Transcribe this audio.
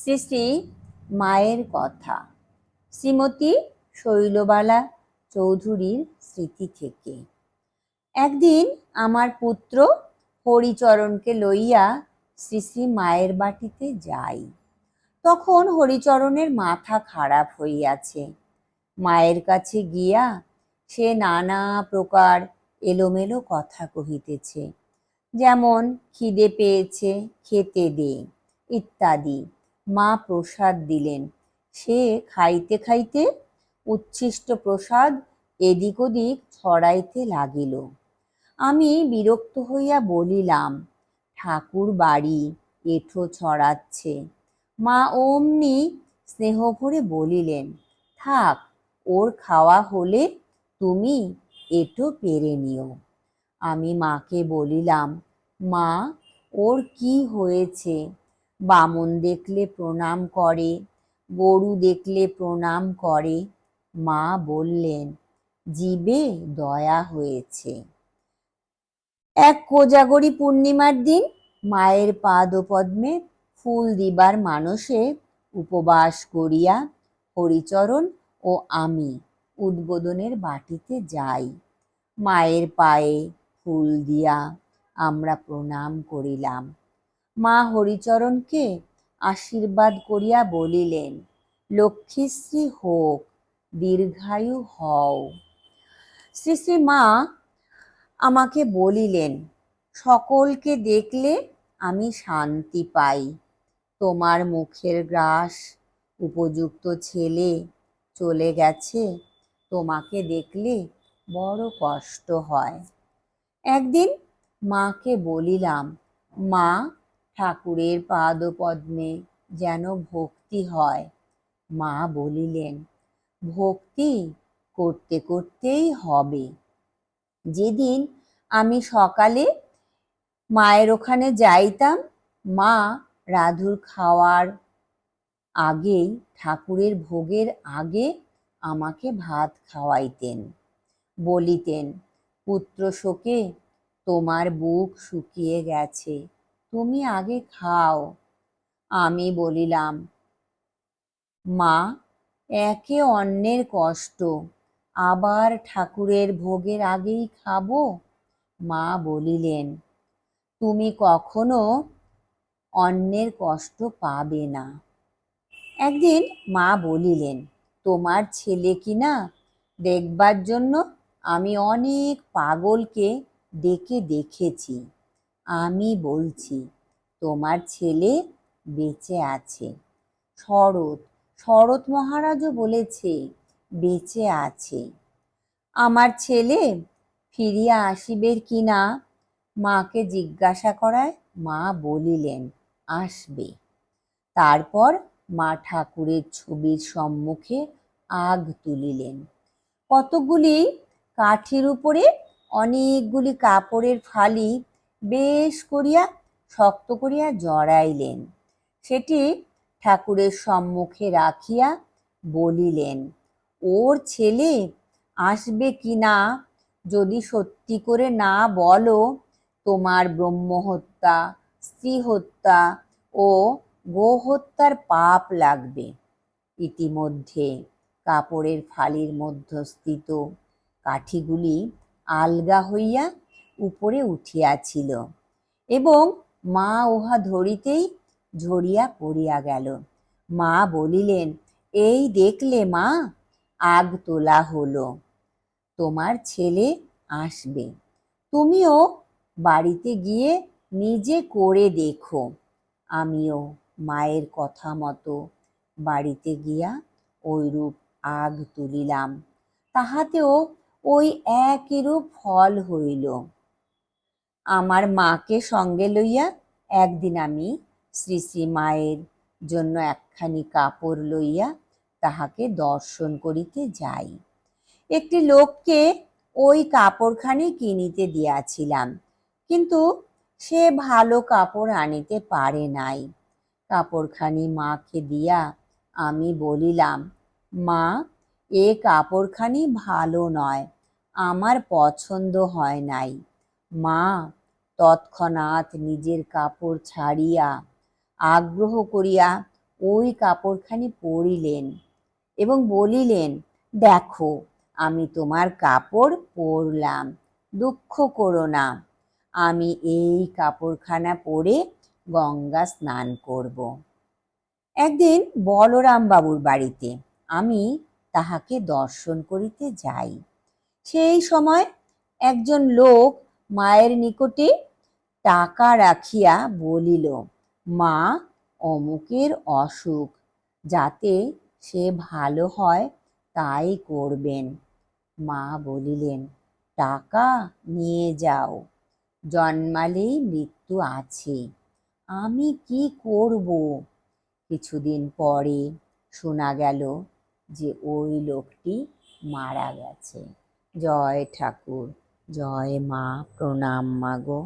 শ্রী শ্রী মায়ের কথা। শ্রীমতী শৈলবালা চৌধুরীর স্মৃতি থেকে। একদিন আমার পুত্র হরিচরণকে লইয়া শ্রী শ্রী মায়ের বাটিতে যাই। তখন হরিচরণের মাথা খারাপ হইয়াছে। মায়ের কাছে গিয়া সে নানা প্রকার এলোমেলো কথা কহিতেছে, যেমন খিদে পেয়েছে, খেতে দে ইত্যাদি। মা প্রসাদ দিলেন, সে খাইতে খাইতে উচ্ছিষ্ট প্রসাদ এদিক ওদিক ছড়াইতে লাগিল। আমি বিরক্ত হইয়া বলিলাম, ঠাকুর বাড়ি, এঁঠো ছড়াচ্ছে। মা অমনি স্নেহ ভরে বলিলেন, থাক, ওর খাওয়া হলে তুমি এঁঠো পেরে নিও। আমি মাকে বলিলাম, মা, ওর কি হয়েছে? বামন দেখলে প্রণাম করে, গরু দেখলে প্রণাম করে। মা বললেন, জীবে দয়া হয়েছে। এক কোজাগরী পূর্ণিমার দিন মায়ের পাদপদ্মে ফুল দিবার মানসে উপবাস করিয়া হরিচরণ ও আমি উদ্বোধনের বাটিতে যাই। মায়ের পায়ে ফুল দিয়া আমরা প্রণাম করিলাম। মা হরিচরণকে আশীর্বাদ করিয়া বলিলেন, লক্ষ্মীশ্রী হোক, দীর্ঘায়ু হও। শ্রী শ্রী মা আমাকে বলিলেন, সকলকে দেখলে আমি শান্তি পাই। তোমার মুখের গ্রাস, উপযুক্ত ছেলে চলে গেছে, তোমাকে দেখলে বড় কষ্ট হয়। একদিন মাকে বলিলাম, মা, ঠাকুরের পাদপদ্মে যেন ভক্তি হয়। মা বলিলেন, ভক্তি করতে করতেই হবে। যেদিন আমি সকালে মায়ের ওখানে যাইতাম, মা রাধুর খাওয়ার আগেই, ঠাকুরের ভোগের আগে আমাকে ভাত খাওয়াইতেন। বলিতেন, পুত্র শোকে তোমার বুক শুকিয়ে গেছে, তুমি আগে খাও। আমি বলিলাম, মা, একে অন্যের কষ্ট, আবার ঠাকুরের ভোগের আগেই খাবো? মা বলিলেন, তুমি কখনো অন্যের কষ্ট পাবে না। একদিন মা বলিলেন, তোমার ছেলে কিনা দেখবার জন্য আমি অনেক পাগলকে ডেকে দেখেছি। আমি বলছি, তোমার ছেলে বেঁচে আছে। শরৎ মহারাজও বলেছে বেঁচে আছে। আমার ছেলে ফিরিয়া আসিবের কিনা মাকে জিজ্ঞাসা করায় মা বলিলেন, আসবে। তারপর মা ঠাকুরের ছবির সম্মুখে আগ তুলিলেন। কতকগুলি কাঠির উপরে অনেকগুলি কাপড়ের ফালি বেশ করিয়া শক্ত করিয়া জড়াইলেন। সেটি ঠাকুরের সম্মুখে রাখিয়া বলিলেন, ওর ছেলে আসবে কিনা যদি সত্যি করে না বলো, তোমার ব্রহ্মহত্যা, স্ত্রী হত্যা ও গোহত্যার পাপ লাগবে। ইতিমধ্যে কাপড়ের ফালির মধ্যস্থিত কাঠিগুলি আলগা হইয়া উপরে উঠিয়াছিল এবং মা উহা ধরিতেই ঝরিয়া পড়িয়া গেল। মা বলিলেন, এই দেখলে মা, আগ তোলা হলো, তোমার ছেলে আসবে। তুমিও বাড়িতে গিয়ে নিজে করে দেখো। আমিও মায়ের কথা মতো বাড়িতে গিয়া ওইরূপ আগ তুলিলাম। তাহাতেও ওই একইরূপ ফল হইল। আমার মাকে সঙ্গে লইয়া একদিন আমি শ্রী শ্রী মায়ের জন্য একখানি কাপড় লইয়া তাহাকে দর্শন করিতে যাই। একটি লোককে ওই কাপড়খানি কিনিতে দিয়াছিলাম, কিন্তু সে ভালো কাপড় আনিতে পারে নাই। কাপড়খানি মাকে দিয়া আমি বলিলাম, মা, এ কাপড়খানি ভালো নয়, আমার পছন্দ হয় নাই। মা তৎক্ষণাৎ নিজের কাপড় ছাড়িয়া আগ্রহ করিয়া ওই কাপড়খানি পরিলেন এবং বলিলেন, দেখো আমি তোমার কাপড় পরলাম, দুঃখ করো না, আমি এই কাপড়খানা পরে গঙ্গা স্নান করব। একদিন বলরাম বাবুর বাড়িতে আমি তাহাকে দর্শন করিতে যাই। সেই সময় একজন লোক মায়ের নিকটে টাকা রাখিয়া বলিল, মা অমুকের অসুখ, যাতে সে ভালো হয় তাই করবেন। মা বলিলেন, টাকা নিয়ে যাও, জন্মালেই মৃত্যু আছে, আমি কি করব? কিছুদিন পরে শোনা গেল যে ওই লোকটি মারা গেছে। জয় ঠাকুর, জয় মা, প্রণাম মা গো।